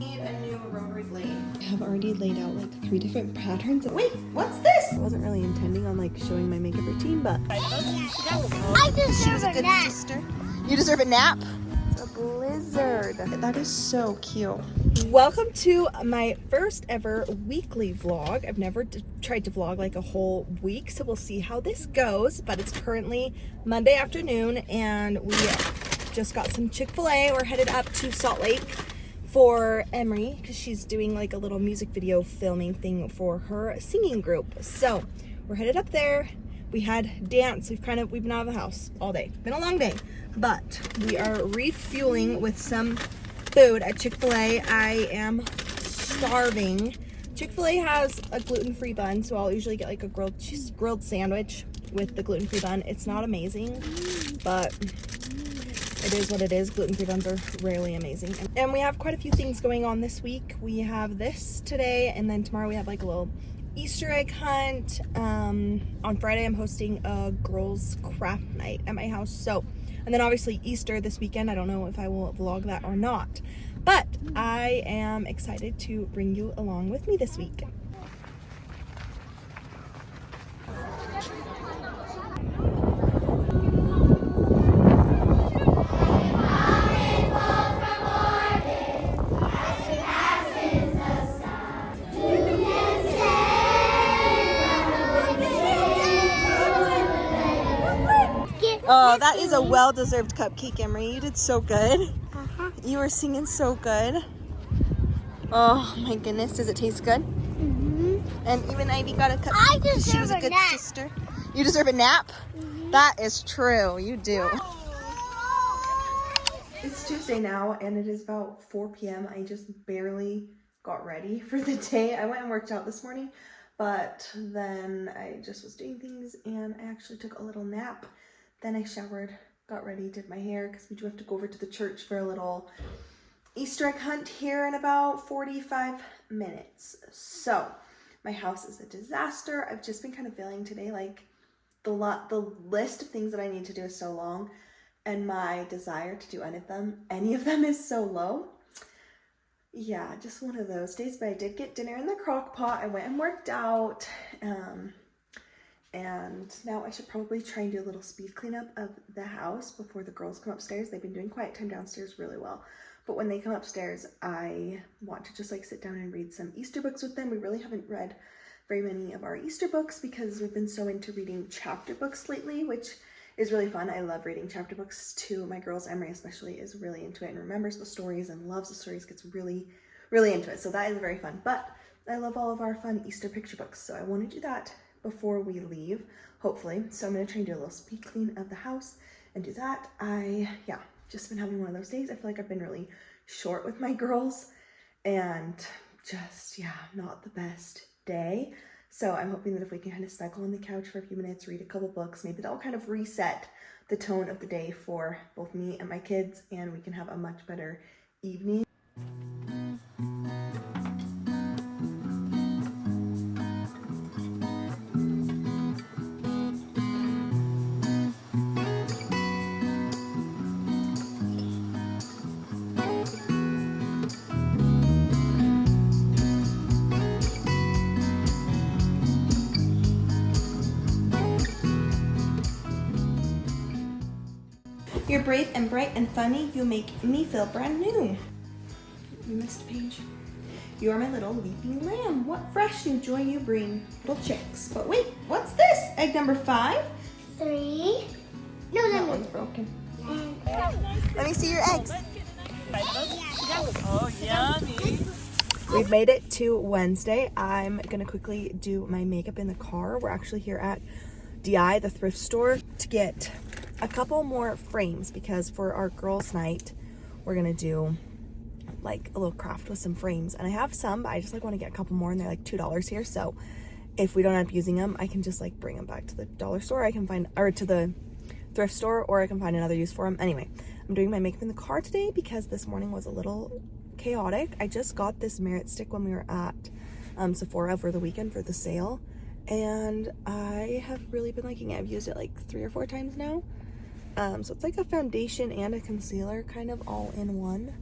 Need a new rotary blade. I have already laid out like 3 different patterns. Wait, what's this? I wasn't really intending on like showing my makeup routine, but I deserve a nap. sister. You deserve a nap. It's a blizzard. That is so cute. Welcome to my first ever weekly vlog. I've never tried to vlog like a whole week, so we'll see how this goes. But it's currently Monday afternoon, and we just got some Chick-fil-A. We're headed up to Salt Lake for Emery because she's doing like a little music video filming thing for her singing group. So we're headed up there. We had dance. We've been out of the house all day. Been a long day, but we are refueling with some food at Chick-fil-A. I am starving. Chick-fil-A has a gluten-free bun, so I'll usually get like a grilled sandwich with the gluten-free bun. It's not amazing, but it is what it is. Gluten-free buns are rarely amazing. And we have quite a few things going on this week. We have this today, and then tomorrow we have like a little Easter egg hunt. On Friday I'm hosting a girls craft night at my house. So, and then obviously Easter this weekend. I don't know if I will vlog that or not, but I am excited to bring you along with me this week. Oh, that is a well-deserved cupcake, Emery. You did so good. You were singing so good. Oh my goodness, does it taste good? And even Ivy got a cupcake. I because she was a deserve a good nap. sister. You deserve a nap? That is true. You do. It's Tuesday now, and it is about 4 p.m. I just barely got ready for the day. I went and worked out this morning, but then I just was doing things, and I actually took a little nap. Then I showered, got ready, did my hair, because we do have to go over to the church for a little Easter egg hunt here in about 45 minutes. So my house is a disaster. I've just been kind of feeling today like the list of things that I need to do is so long, and my desire to do any of them is so low. Yeah, just one of those days. But I did get dinner in the crock pot. I went and worked out. And now I should probably try and do a little speed cleanup of the house before the girls come upstairs. They've been doing quiet time downstairs really well, but when they come upstairs, I want to just like sit down and read some Easter books with them. We really haven't read very many of our Easter books because we've been so into reading chapter books lately, which is really fun. I love reading chapter books too. My girls, Emery especially, is really into it and remembers the stories and loves the stories, gets really, really into it. So that is very fun, but I love all of our fun Easter picture books. So I want to do that before we leave, hopefully. So I'm gonna try and do a little speed clean of the house and do that. Just been having one of those days. I feel like I've been really short with my girls and just, not the best day. So I'm hoping that if we can kind of snuggle on the couch for a few minutes, read a couple books, maybe that'll kind of reset the tone of the day for both me and my kids, and we can have a much better evening. You're brave and bright and funny. You make me feel brand new. You missed a page. You are my little leaping lamb. What fresh new joy you bring, little chicks. But wait, what's this? Egg number 5? 3. That one's broken. Let me see your eggs. Oh, yummy. We've made it to Wednesday. I'm gonna quickly do my makeup in the car. We're actually here at DI, the thrift store, to get a couple more frames because for our girls' night, we're gonna do like a little craft with some frames. And I have some, but I just like want to get a couple more, and they're like $2 here. So if we don't end up using them, I can just like bring them back to the dollar store. Or to the thrift store, or I can find another use for them. Anyway, I'm doing my makeup in the car today because this morning was a little chaotic. I just got this merit stick when we were at Sephora over the weekend for the sale, and I have really been liking it. I've used it like 3 or 4 times now. So it's like a foundation and a concealer kind of all in one.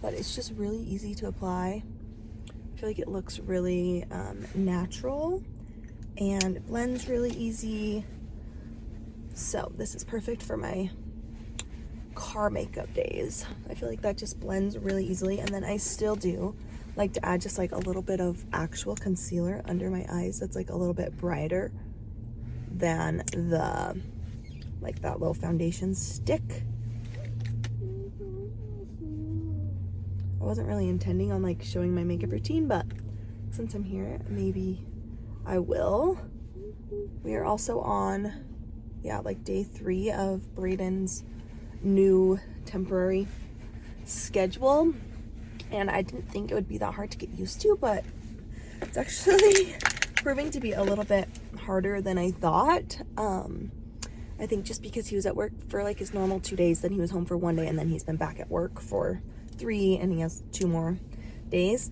but it's just really easy to apply. I feel like it looks really natural and blends really easy. So this is perfect for my car makeup days. I feel like that just blends really easily. And then I still do like to add just like a little bit of actual concealer under my eyes that's like a little bit brighter than the like that little foundation stick. I wasn't really intending on like showing my makeup routine, but since I'm here, maybe I will. We are also on, yeah, like day 3 of Braden's new temporary schedule. And I didn't think it would be that hard to get used to, but it's actually proving to be a little bit harder than I thought. I think just because he was at work for like his normal 2 days, then he was home for 1 day, and then he's been back at work for 3, and he has 2 more days.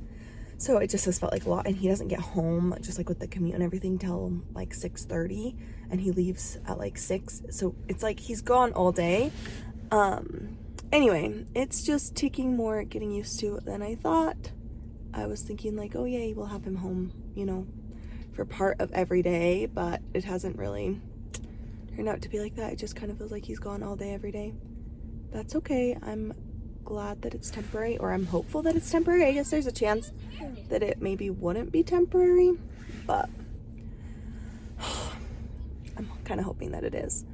So it just has felt like a lot, and he doesn't get home just like with the commute and everything till like 6:30, and he leaves at like 6. So it's like he's gone all day. Anyway, it's just taking more getting used to than I thought. I was thinking like, oh yay, we'll have him home, you know, for part of every day, but it hasn't really turned out to be like that. It just kind of feels like he's gone all day every day. That's okay. I'm glad that it's temporary, or I'm hopeful that it's temporary. I guess there's a chance that it maybe wouldn't be temporary, but I'm kind of hoping that it is.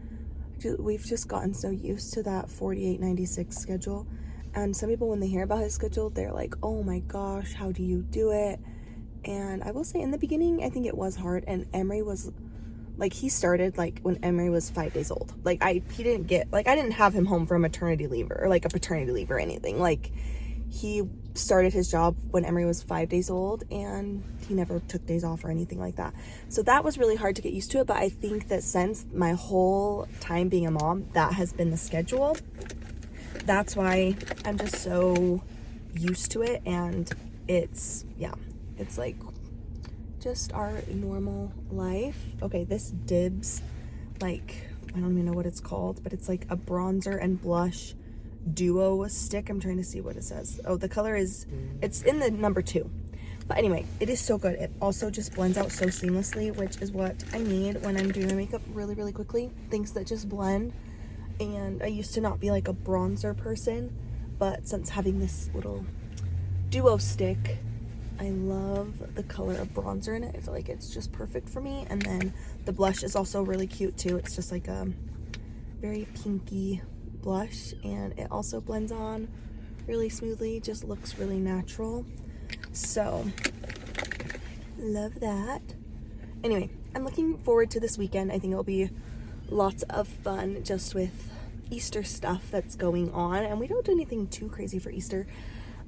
We've just gotten so used to that 48-96 schedule, and some people, when they hear about his schedule, they're like, oh my gosh, how do you do it? And I will say, in the beginning, I think it was hard, and Emery was like, he started like when Emery was 5 days old. Like I didn't have him home for a maternity leave or like a paternity leave or anything. Like he started his job when Emery was 5 days old, and he never took days off or anything like that. So that was really hard to get used to it. But I think that since my whole time being a mom, that has been the schedule. That's why I'm just so used to it. And it's like just our normal life. Okay, this Dibs, like, I don't even know what it's called, but it's like a bronzer and blush duo stick. I'm trying to see what it says. Oh, the color is, it's in the number 2. But anyway, it is so good. It also just blends out so seamlessly, which is what I need when I'm doing my makeup really, really quickly. Things that just blend. And I used to not be like a bronzer person, but since having this little duo stick, I love the color of bronzer in it. I feel like it's just perfect for me. And then the blush is also really cute too. It's just like a very pinky blush, and it also blends on really smoothly, just looks really natural. So love that. Anyway, I'm looking forward to this weekend. I think it'll be lots of fun just with Easter stuff that's going on, and we don't do anything too crazy for Easter.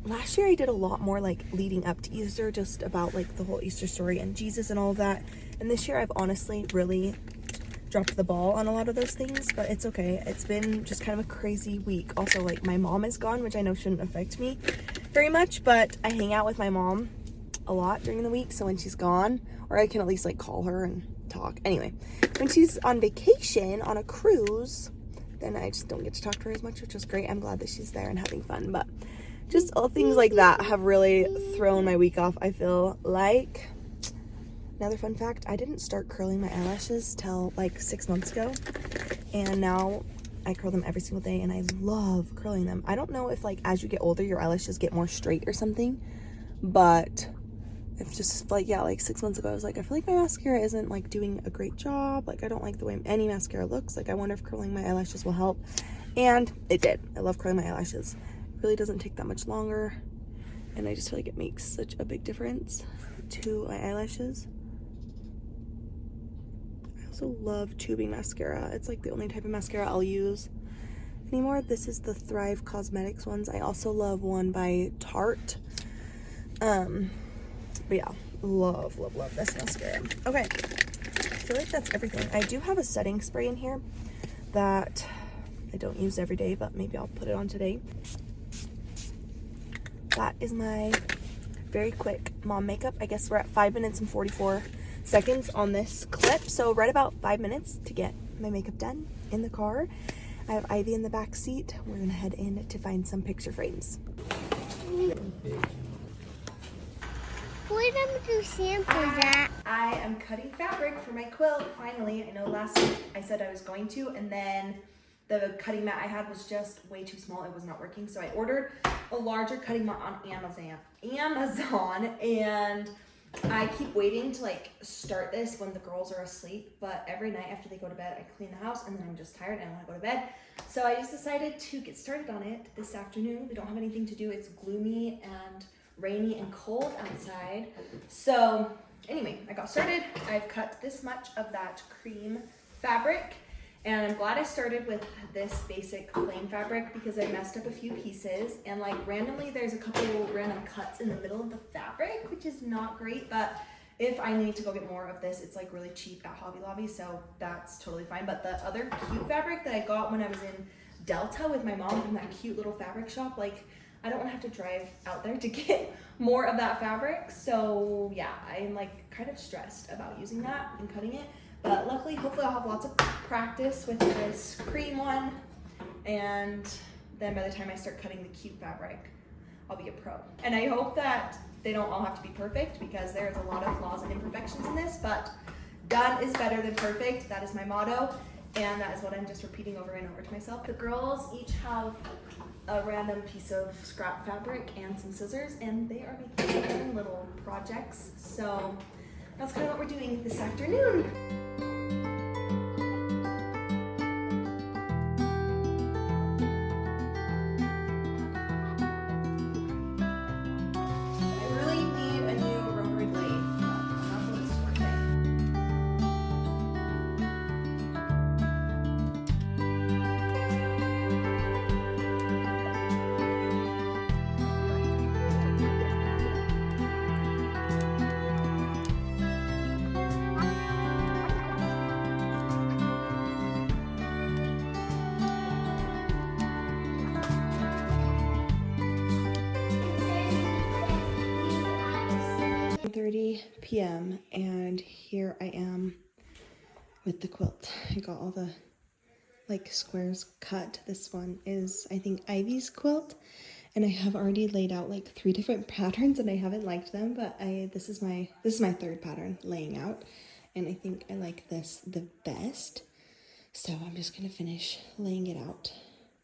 Last year I did a lot more like leading up to Easter, just about like the whole Easter story and Jesus and all of that. And this year I've honestly really dropped the ball on a lot of those things, but it's okay. It's been just kind of a crazy week. Also, like, my mom is gone, which I know shouldn't affect me very much, but I hang out with my mom a lot during the week, so when she's gone, or I can at least like call her and talk. Anyway, when she's on vacation on a cruise, then I just don't get to talk to her as much, which is great. I'm glad that she's there and having fun, but just all things like that have really thrown my week off, I feel like. Another fun fact, I didn't start curling my eyelashes till like 6 months ago, and now I curl them every single day, and I love curling them. I don't know if like as you get older your eyelashes get more straight or something, but it's just like, yeah, like 6 months ago I was like, I feel like my mascara isn't like doing a great job. Like I don't like the way any mascara looks. Like I wonder if curling my eyelashes will help, and it did. I love curling my eyelashes. It really doesn't take that much longer, and I just feel like it makes such a big difference to my eyelashes. I also love tubing mascara. It's like the only type of mascara I'll use anymore. This is the Thrive Cosmetics ones. I also love one by Tarte. But yeah, love this mascara. Okay, I feel like that's everything. I do have a setting spray in here that I don't use every day, but maybe I'll put it on today. That is my very quick mom makeup. I guess we're at 5 minutes and 44 seconds on this clip, so right about 5 minutes to get my makeup done in the car. I have Ivy in the back seat. We're gonna head in to find some picture frames. them do samples at? I am cutting fabric for my quilt, finally. I know last week I said I was going to, and then the cutting mat I had was just way too small. It was not working, so I ordered a larger cutting mat on Amazon, and I keep waiting to like start this when the girls are asleep, but every night after they go to bed, I clean the house, and then I'm just tired and I want to go to bed. So I just decided to get started on it this afternoon. We don't have anything to do. It's gloomy and rainy and cold outside. So anyway, I got started. I've cut this much of that cream fabric, and I'm glad I started with this basic plain fabric because I messed up a few pieces, and like randomly there's a couple random cuts in the middle of the fabric, which is not great, but if I need to go get more of this, it's like really cheap at Hobby Lobby, so that's totally fine. But the other cute fabric that I got when I was in Delta with my mom from that cute little fabric shop, like I don't want to have to drive out there to get more of that fabric. So yeah, I'm like kind of stressed about using that and cutting it. But luckily, hopefully I'll have lots of practice with this cream one. And then by the time I start cutting the cute fabric, I'll be a pro. And I hope that they don't all have to be perfect because there's a lot of flaws and imperfections in this, but done is better than perfect. That is my motto. And that is what I'm just repeating over and over to myself. The girls each have a random piece of scrap fabric and some scissors, and they are making their own little projects. So that's kind of what we're doing this afternoon. I really need a new rotary blade. Not for this sort of thing. p.m. and here I am with the quilt. I got all the like squares cut. This one is I think Ivy's quilt, and I have already laid out like 3 different patterns and I haven't liked them, but this is my 3rd pattern laying out, and I think I like this the best. So I'm just gonna finish laying it out.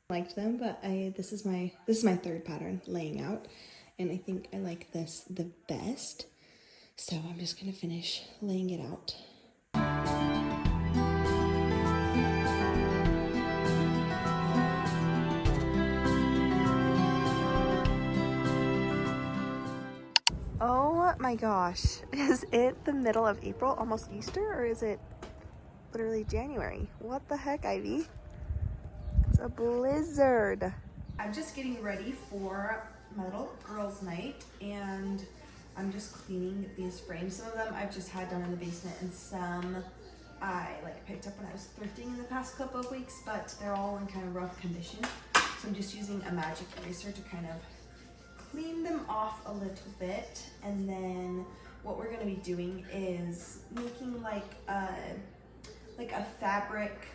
Liked them, but this is my 3rd pattern laying out, and I think I like this the best. So I'm just gonna finish laying it out. Oh my gosh, is it the middle of April, almost Easter, or is it literally January? What the heck, Ivy? It's a blizzard. I'm just getting ready for my little girls' night, and I'm just cleaning these frames. Some of them I've just had done in the basement, and some I like picked up when I was thrifting in the past couple of weeks, but they're all in kind of rough condition. So I'm just using a magic eraser to kind of clean them off a little bit. And then what we're gonna be doing is making like a fabric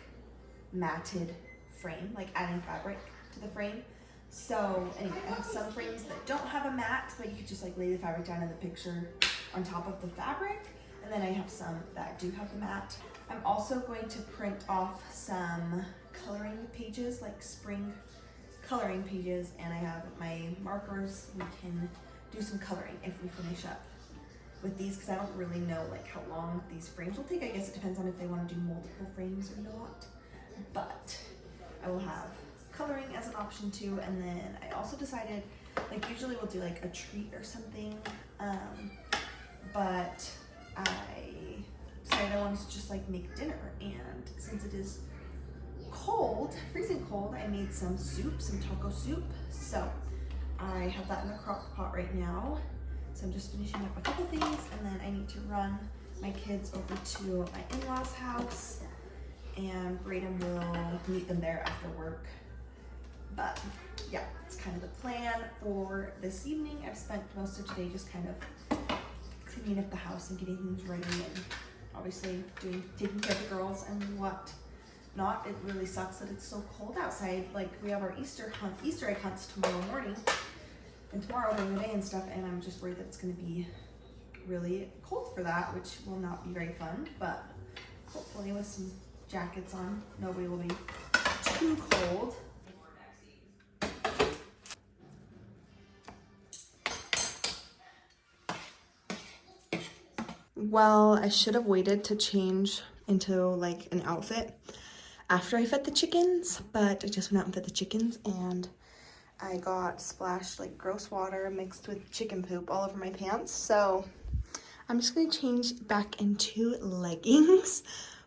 matted frame, like adding fabric to the frame. So anyway, I have some frames that don't have a mat, but you could just like lay the fabric down in the picture on top of the fabric. And then I have some that do have the mat. I'm also going to print off some coloring pages, like spring coloring pages, and I have my markers. We can do some coloring if we finish up with these, because I don't really know like how long these frames will take. I guess it depends on if they want to do multiple frames or not, but I will have coloring as an option too. And then I also decided, like usually we'll do like a treat or something, but I decided I wanted to just like make dinner, and since it is cold, freezing cold, I made some soup, some taco soup. So I have that in the crock pot right now. So I'm just finishing up a couple things, and then I need to run my kids over to my in-laws' house, and Braden will meet them there after work. But yeah, it's kind of the plan for this evening. I've spent most of today just kind of cleaning up the house and getting things ready, and obviously taking care of the girls and what not. It really sucks that it's so cold outside. Like we have our Easter egg hunts tomorrow morning, and tomorrow during the day and stuff, and I'm just worried that it's gonna be really cold for that, which will not be very fun, but hopefully with some jackets on, nobody will be too cold. Well, I should have waited to change into like an outfit after I fed the chickens, but I just went out and fed the chickens and I got splashed like gross water mixed with chicken poop all over my pants. So I'm just gonna change back into leggings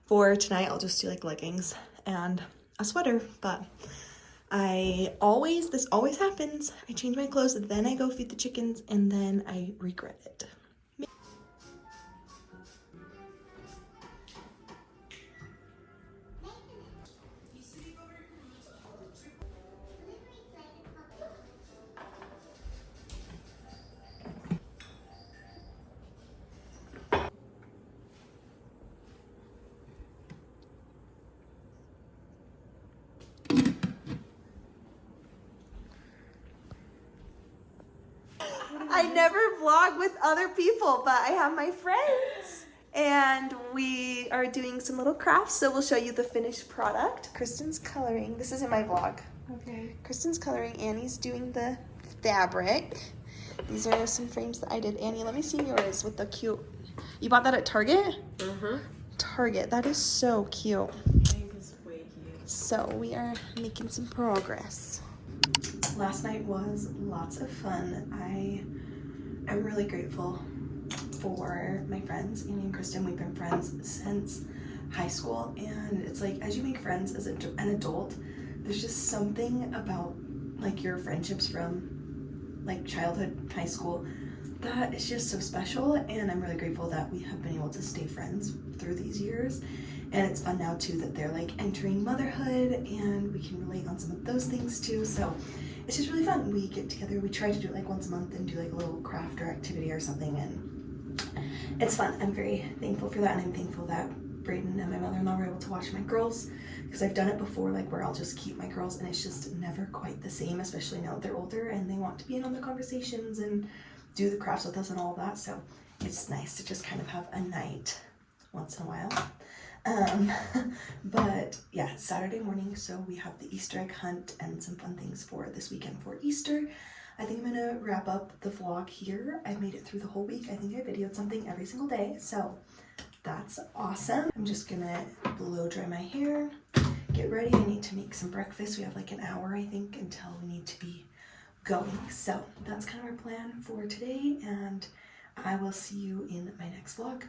for tonight. I'll just do like leggings and a sweater, but this always happens. I change my clothes, then I go feed the chickens, and then I regret it. I never vlog with other people, but I have my friends and we are doing some little crafts, so we'll show you the finished product. Kristen's coloring. This is in my vlog. Okay. Kristen's coloring. Annie's doing the fabric. These are some frames that I did. Annie, let me see yours with the cute. You bought that at Target? Uh-huh. Target. That is so cute. I think it's way cute. So we are making some progress. Last night was lots of fun. I'm really grateful for my friends, Annie and Kristen. We've been friends since high school, and it's like as you make friends as an adult, there's just something about like your friendships from like childhood, high school, that is just so special, and I'm really grateful that we have been able to stay friends through these years. And it's fun now too that they're like entering motherhood and we can relate on some of those things too. So it's just really fun. We get together, we try to do it like once a month and do like a little craft or activity or something, and it's fun. I'm very thankful for that, and I'm thankful that Brayden and my mother-in-law were able to watch my girls, because I've done it before, like where I'll just keep my girls and it's just never quite the same, especially now that they're older and they want to be in on the conversations and do the crafts with us and all of that. So it's nice to just kind of have a night once in a while. But yeah, Saturday morning, so we have the Easter egg hunt and some fun things for this weekend for Easter. I think I'm gonna wrap up the vlog here. I've made it through the whole week. I think I videoed something every single day, so that's awesome. I'm just gonna blow dry my hair, get ready. I need to make some breakfast. We have like an hour, I think, until we need to be going. So that's kind of our plan for today, and I will see you in my next vlog.